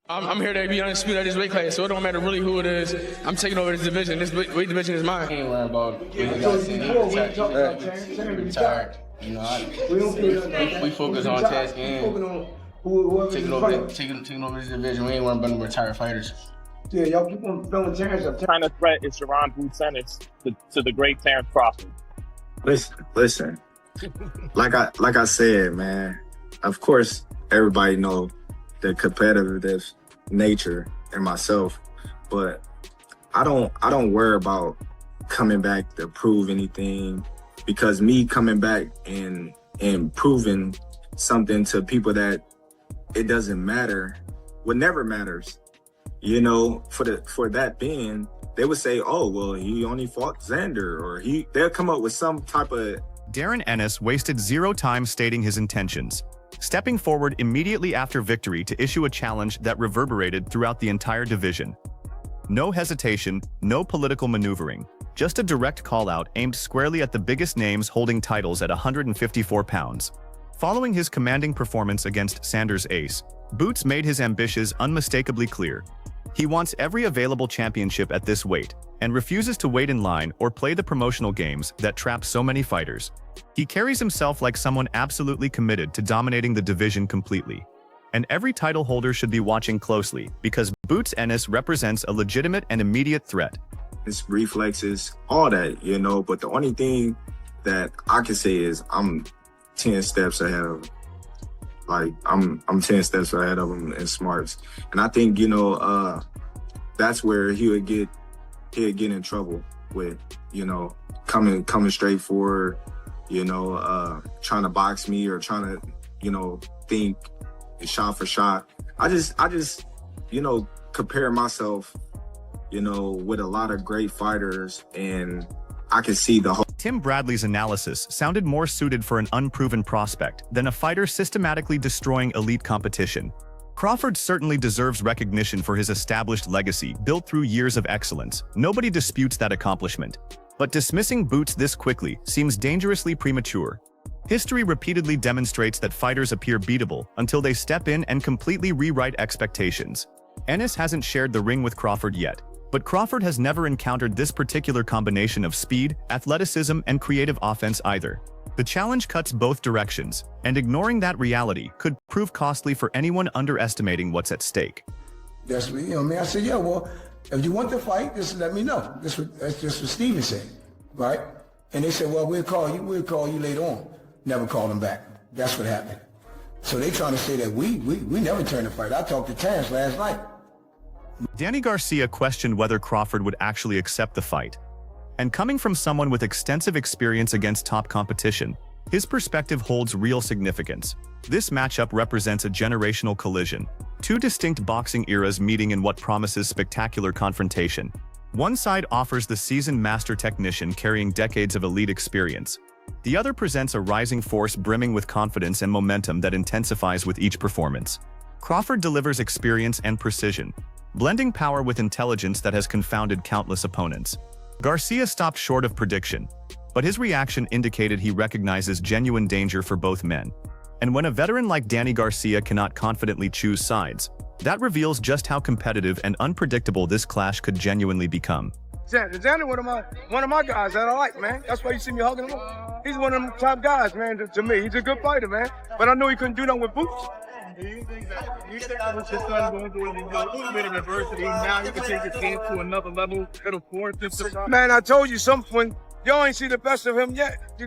I'm here to be undisputed at this weight class, so it don't matter really who it is. I'm taking over this division. This weight division is mine. I ain't worried about it. We got to retired. You know, we focus on tasking and taking over this division. We ain't worried about no retired fighters. Yeah, y'all keep on throwing Terence up. Trying to threat is Jaron Ennis to the great Terence Crawford. Listen. Like I said, man. Of course, everybody know the competitive nature in myself, but I don't worry about coming back to prove anything, because me coming back and proving something to people that it doesn't matter, what never matters. You know, for that being, they would say, oh, well, he only fought Xander, or they'll come up with some type of... Jaron Ennis wasted zero time stating his intentions, stepping forward immediately after victory to issue a challenge that reverberated throughout the entire division. No hesitation, no political maneuvering, just a direct call-out aimed squarely at the biggest names holding titles at 154 pounds. Following his commanding performance against Xander Zayas, Boots made his ambitions unmistakably clear. He wants every available championship at this weight, and refuses to wait in line or play the promotional games that trap so many fighters. He carries himself like someone absolutely committed to dominating the division completely. And every title holder should be watching closely, because Boots Ennis represents a legitimate and immediate threat. His reflexes, all that, you know, but the only thing that I can say is I'm 10 steps ahead of him. Like, I'm 10 steps ahead of him in smarts. And I think, you know, that's where he'll get in trouble with, you know, coming straight forward, you know, trying to box me or trying to, you know, think shot for shot. I just, you know, compare myself, you know, with a lot of great fighters, and I can see the whole... Tim Bradley's analysis sounded more suited for an unproven prospect than a fighter systematically destroying elite competition. Crawford certainly deserves recognition for his established legacy built through years of excellence. Nobody disputes that accomplishment. But dismissing Boots this quickly seems dangerously premature. History repeatedly demonstrates that fighters appear beatable until they step in and completely rewrite expectations. Ennis hasn't shared the ring with Crawford yet, but Crawford has never encountered this particular combination of speed, athleticism, and creative offense either. The challenge cuts both directions, and ignoring that reality could prove costly for anyone underestimating what's at stake. That's what, you know, man. I said, yeah, well, if you want to fight, just let me know. That's just what Steven said, right? And they said, well, we'll call you later on. Never called him back. That's what happened. So they trying to say that we never turned the fight. I talked to Terence last night. Danny Garcia questioned whether Crawford would actually accept the fight. And coming from someone with extensive experience against top competition, his perspective holds real significance. This matchup represents a generational collision, two distinct boxing eras meeting in what promises spectacular confrontation. One side offers the seasoned master technician carrying decades of elite experience. The other presents a rising force brimming with confidence and momentum that intensifies with each performance. Crawford delivers experience and precision, blending power with intelligence that has confounded countless opponents. Garcia stopped short of prediction, but his reaction indicated he recognizes genuine danger for both men. And when a veteran like Danny Garcia cannot confidently choose sides, that reveals just how competitive and unpredictable this clash could genuinely become. Xander, one of my guys that I like, man. That's why you see me hugging him. He's one of them top guys, man, to me. He's a good fighter, man. But I knew he couldn't do nothing with Boots. Do you think that was his son going through a little bit of adversity? Now you can take his game to another level. It'll force him to... Man, I told you something. Y'all ain't see the best of him yet. They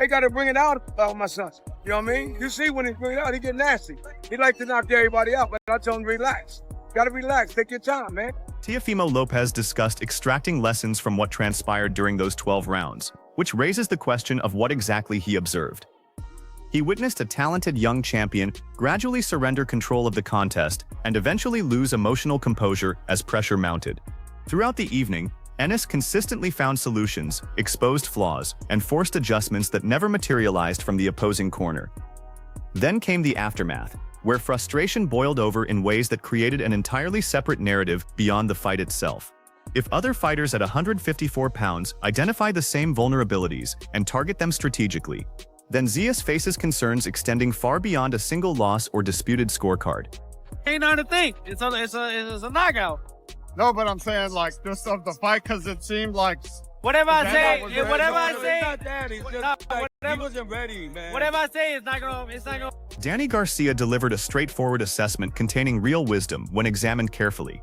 gotta bring it out about my sons. You know what I mean? You see when he bring it out, he get nasty. He like to knock everybody out, but I tell him relax. Gotta relax, take your time, man. Teofimo Lopez discussed extracting lessons from what transpired during those 12 rounds, which raises the question of what exactly he observed. He witnessed a talented young champion gradually surrender control of the contest and eventually lose emotional composure as pressure mounted. Throughout the evening, Ennis consistently found solutions, exposed flaws, and forced adjustments that never materialized from the opposing corner. Then came the aftermath, where frustration boiled over in ways that created an entirely separate narrative beyond the fight itself. If other fighters at 154 pounds identify the same vulnerabilities and target them strategically, then Zayas faces concerns extending far beyond a single loss or disputed scorecard. Ain't nothing to think. It's a knockout. No, but I'm saying like just of the fight because it seemed like Whatever I say, It's not that. He's just he wasn't ready, man. whatever I say, it's not gonna. Danny Garcia delivered a straightforward assessment containing real wisdom when examined carefully.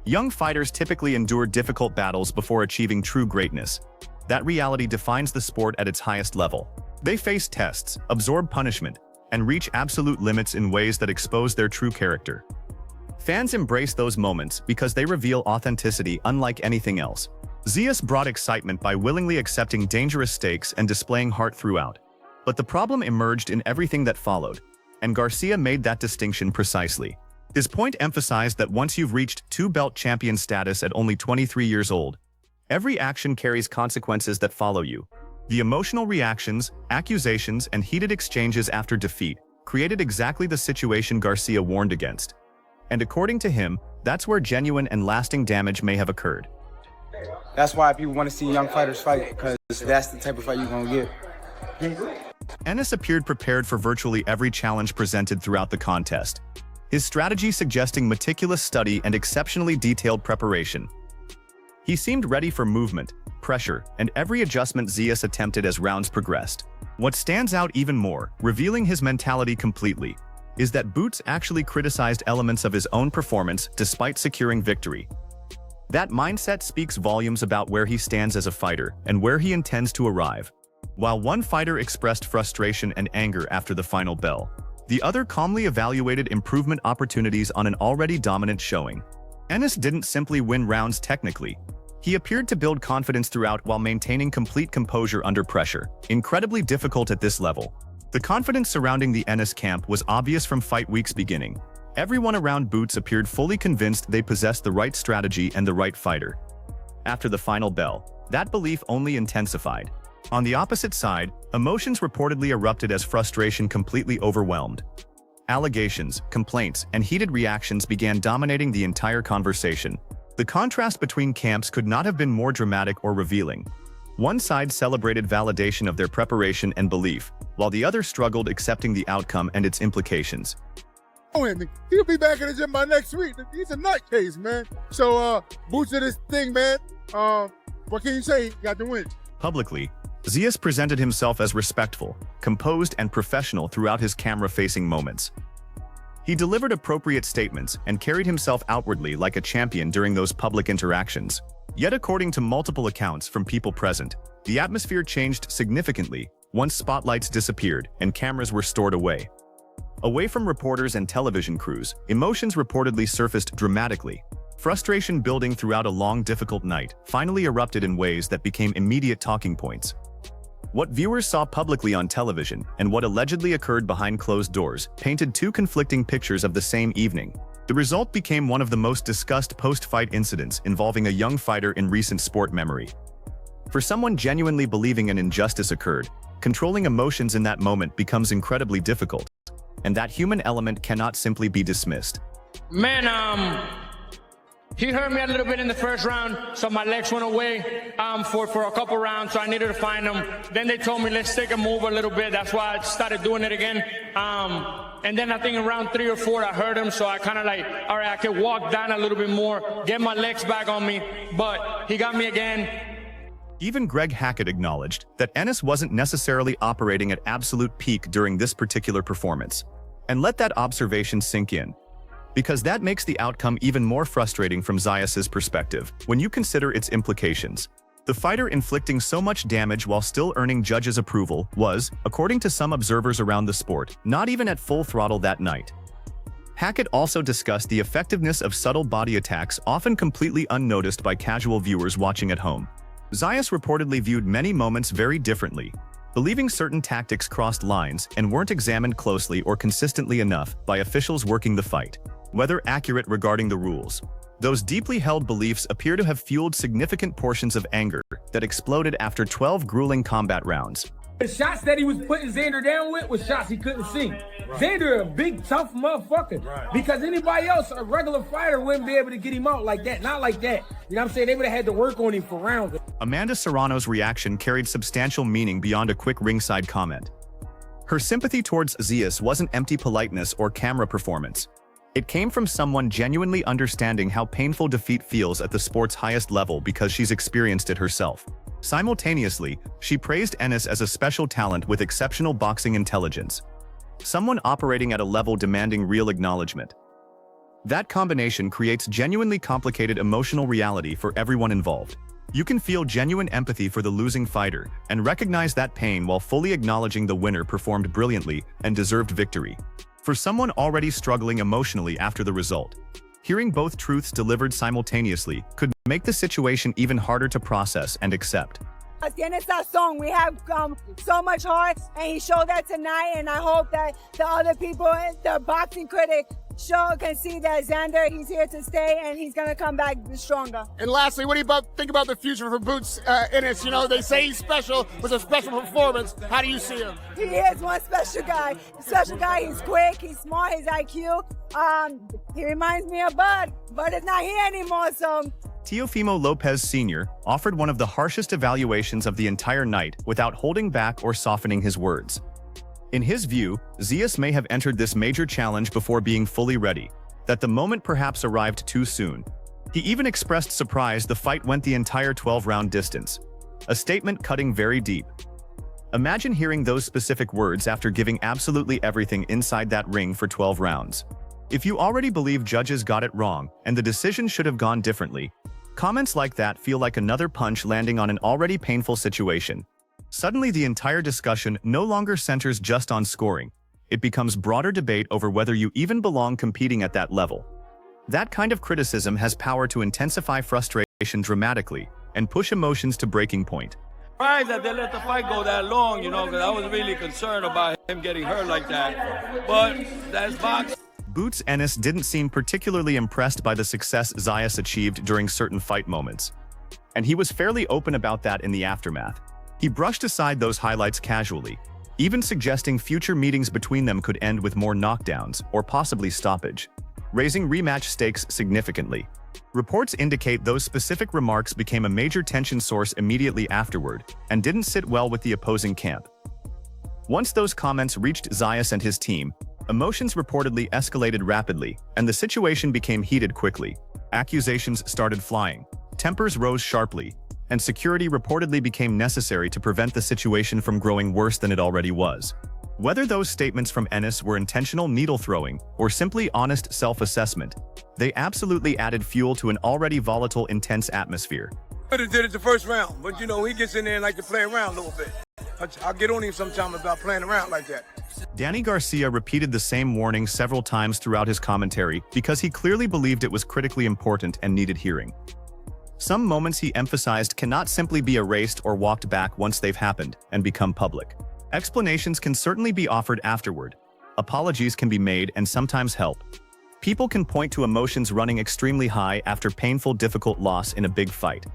Young fighters typically endure difficult battles before achieving true greatness. That reality defines the sport at its highest level. They face tests, absorb punishment, and reach absolute limits in ways that expose their true character. Fans embrace those moments because they reveal authenticity unlike anything else. Zayas brought excitement by willingly accepting dangerous stakes and displaying heart throughout. But the problem emerged in everything that followed, and Garcia made that distinction precisely. His point emphasized that once you've reached two-belt champion status at only 23 years old, every action carries consequences that follow you. The emotional reactions, accusations, and heated exchanges after defeat created exactly the situation Garcia warned against. And according to him, that's where genuine and lasting damage may have occurred. That's why people want to see young fighters fight, because that's the type of fight you're going to get. Ennis appeared prepared for virtually every challenge presented throughout the contest, his strategy suggesting meticulous study and exceptionally detailed preparation. He seemed ready for movement, pressure, and every adjustment Zayas attempted as rounds progressed. What stands out even more, revealing his mentality completely, is that Boots actually criticized elements of his own performance despite securing victory. That mindset speaks volumes about where he stands as a fighter and where he intends to arrive. While one fighter expressed frustration and anger after the final bell, the other calmly evaluated improvement opportunities on an already dominant showing. Ennis didn't simply win rounds technically. He appeared to build confidence throughout while maintaining complete composure under pressure, incredibly difficult at this level. The confidence surrounding the Ennis camp was obvious from fight week's beginning. Everyone around Boots appeared fully convinced they possessed the right strategy and the right fighter. After the final bell, that belief only intensified. On the opposite side, emotions reportedly erupted as frustration completely overwhelmed. Allegations, complaints, and heated reactions began dominating the entire conversation. The contrast between camps could not have been more dramatic or revealing. One side celebrated validation of their preparation and belief, while the other struggled accepting the outcome and its implications. He'll be back in the gym by next week. He's a nutcase, man. So, Boots of this thing, man. What can you say? You got to win. Publicly, Zayas presented himself as respectful, composed, and professional throughout his camera-facing moments. He delivered appropriate statements and carried himself outwardly like a champion during those public interactions. Yet according to multiple accounts from people present, the atmosphere changed significantly once spotlights disappeared and cameras were stored away. Away from reporters and television crews, emotions reportedly surfaced dramatically. Frustration building throughout a long, difficult night finally erupted in ways that became immediate talking points. What viewers saw publicly on television and what allegedly occurred behind closed doors painted two conflicting pictures of the same evening. The result became one of the most discussed post-fight incidents involving a young fighter in recent sport memory. For someone genuinely believing an injustice occurred, controlling emotions in that moment becomes incredibly difficult, and that human element cannot simply be dismissed. Man, he hurt me a little bit in the first round, so my legs went away for a couple rounds, so I needed to find them. Then they told me, let's take a move a little bit. That's why I started doing it again. And then I think in round 3 or 4, I hurt him, so I kind of like, all right, I could walk down a little bit more, get my legs back on me, but he got me again. Even Greg Hackett acknowledged that Ennis wasn't necessarily operating at absolute peak during this particular performance. And let that observation sink in, because that makes the outcome even more frustrating from Zayas' perspective when you consider its implications. The fighter inflicting so much damage while still earning judges' approval was, according to some observers around the sport, not even at full throttle that night. Hackett also discussed the effectiveness of subtle body attacks often completely unnoticed by casual viewers watching at home. Zayas reportedly viewed many moments very differently, believing certain tactics crossed lines and weren't examined closely or consistently enough by officials working the fight, whether accurate regarding the rules. Those deeply held beliefs appear to have fueled significant portions of anger that exploded after 12 grueling combat rounds. The shots that he was putting Xander down with was shots he couldn't see. Right. Xander a big, tough motherfucker. Right. Because anybody else, a regular fighter, wouldn't be able to get him out like that. Not like that. You know what I'm saying? They would have had to work on him for rounds. Amanda Serrano's reaction carried substantial meaning beyond a quick ringside comment. Her sympathy towards Zayas wasn't empty politeness or camera performance. It came from someone genuinely understanding how painful defeat feels at the sport's highest level because she's experienced it herself. Simultaneously, she praised Ennis as a special talent with exceptional boxing intelligence. Someone operating at a level demanding real acknowledgement. That combination creates genuinely complicated emotional reality for everyone involved. You can feel genuine empathy for the losing fighter and recognize that pain while fully acknowledging the winner performed brilliantly and deserved victory. For someone already struggling emotionally after the result, hearing both truths delivered simultaneously could make the situation even harder to process and accept. Tienes razón. We have so much heart, and he showed that tonight, and I hope that the other people, the boxing critic, can see that Xander, he's here to stay, and he's going to come back stronger. And lastly, what do you think about the future for Boots Ennis? You know, they say he's special, was a special performance. How do you see him? He is one special guy. Special guy, he's quick, he's smart, his IQ. He reminds me of Bud. Bud is not here anymore, so... Teofimo Lopez Sr. offered one of the harshest evaluations of the entire night without holding back or softening his words. In his view, Zayas may have entered this major challenge before being fully ready, that the moment perhaps arrived too soon. He even expressed surprise the fight went the entire 12-round distance, a statement cutting very deep. Imagine hearing those specific words after giving absolutely everything inside that ring for 12 rounds. If you already believe judges got it wrong and the decision should have gone differently, comments like that feel like another punch landing on an already painful situation. Suddenly, the entire discussion no longer centers just on scoring. It becomes broader debate over whether you even belong competing at that level. That kind of criticism has power to intensify frustration dramatically and push emotions to breaking point. Surprised that they let the fight go that long, you know, because I was really concerned about him getting hurt like that. But that's boxing. Boots Ennis didn't seem particularly impressed by the success Zayas achieved during certain fight moments, and he was fairly open about that in the aftermath. He brushed aside those highlights casually, even suggesting future meetings between them could end with more knockdowns or possibly stoppage, raising rematch stakes significantly. Reports indicate those specific remarks became a major tension source immediately afterward and didn't sit well with the opposing camp. Once those comments reached Zayas and his team, emotions reportedly escalated rapidly, and the situation became heated quickly. Accusations started flying, tempers rose sharply, and security reportedly became necessary to prevent the situation from growing worse than it already was. Whether those statements from Ennis were intentional needle-throwing or simply honest self-assessment, they absolutely added fuel to an already volatile, intense atmosphere. Could have did it the first round, but you know, he gets in there and like to play around a little bit. I'll get on him sometime about playing around like that. Danny Garcia repeated the same warning several times throughout his commentary because he clearly believed it was critically important and needed hearing. Some moments, he emphasized, cannot simply be erased or walked back once they've happened and become public. Explanations can certainly be offered afterward. Apologies can be made and sometimes help. People can point to emotions running extremely high after painful, difficult loss in a big fight.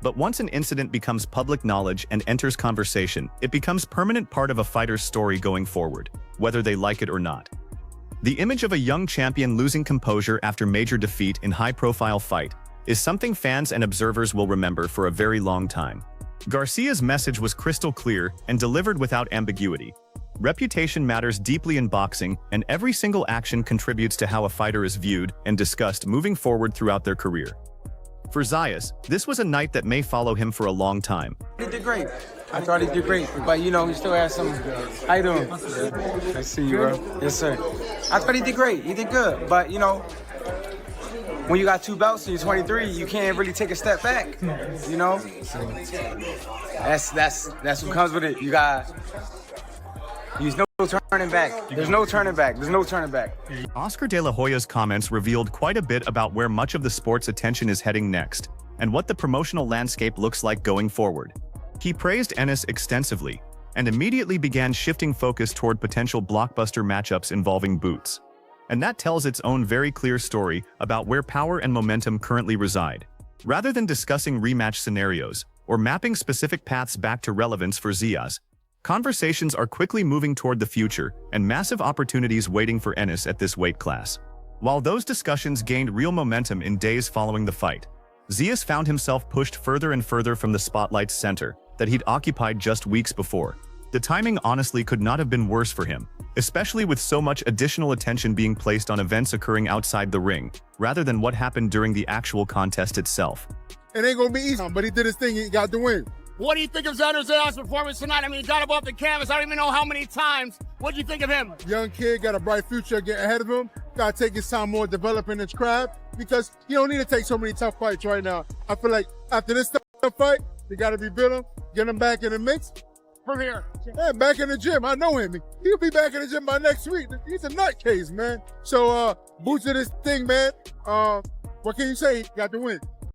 But once an incident becomes public knowledge and enters conversation, it becomes permanent part of a fighter's story going forward, whether they like it or not. The image of a young champion losing composure after major defeat in high-profile fight is something fans and observers will remember for a very long time. Garcia's message was crystal clear and delivered without ambiguity. Reputation matters deeply in boxing, and every single action contributes to how a fighter is viewed and discussed moving forward throughout their career. For Zayas, this was a night that may follow him for a long time. He did great. I thought he did great, but you know, he still has some... How you doing? I see you, bro. Yes, sir. I thought he did great. He did good, but you know, when you got 2 belts and you're 23, you can't really take a step back. You know, that's what comes with it. You got. There's no turning back. There's no turning back. There's no turning back. Oscar De La Hoya's comments revealed quite a bit about where much of the sport's attention is heading next, and what the promotional landscape looks like going forward. He praised Ennis extensively, and immediately began shifting focus toward potential blockbuster matchups involving Boots. And that tells its own very clear story about where power and momentum currently reside. Rather than discussing rematch scenarios, or mapping specific paths back to relevance for Zayas, conversations are quickly moving toward the future and massive opportunities waiting for Ennis at this weight class. While those discussions gained real momentum in days following the fight, Zayas found himself pushed further and further from the spotlight's center that he'd occupied just weeks before. The timing honestly could not have been worse for him, especially with so much additional attention being placed on events occurring outside the ring, rather than what happened during the actual contest itself. It ain't gonna be easy, but he did his thing, he got the win. What do you think of Xander Zayas' performance tonight? I mean, he got above the canvas. I don't even know how many times. What do you think of him? Young kid, got a bright future getting ahead of him. Got to take his time more developing his craft because you don't need to take so many tough fights right now. I feel like after this tough fight, you got to rebuild him, get him back in the mix. From here. Yeah, back in the gym. I know him. He'll be back in the gym by next week. He's a nutcase, man. So, Boots did his thing, man. What can you say? He got the win.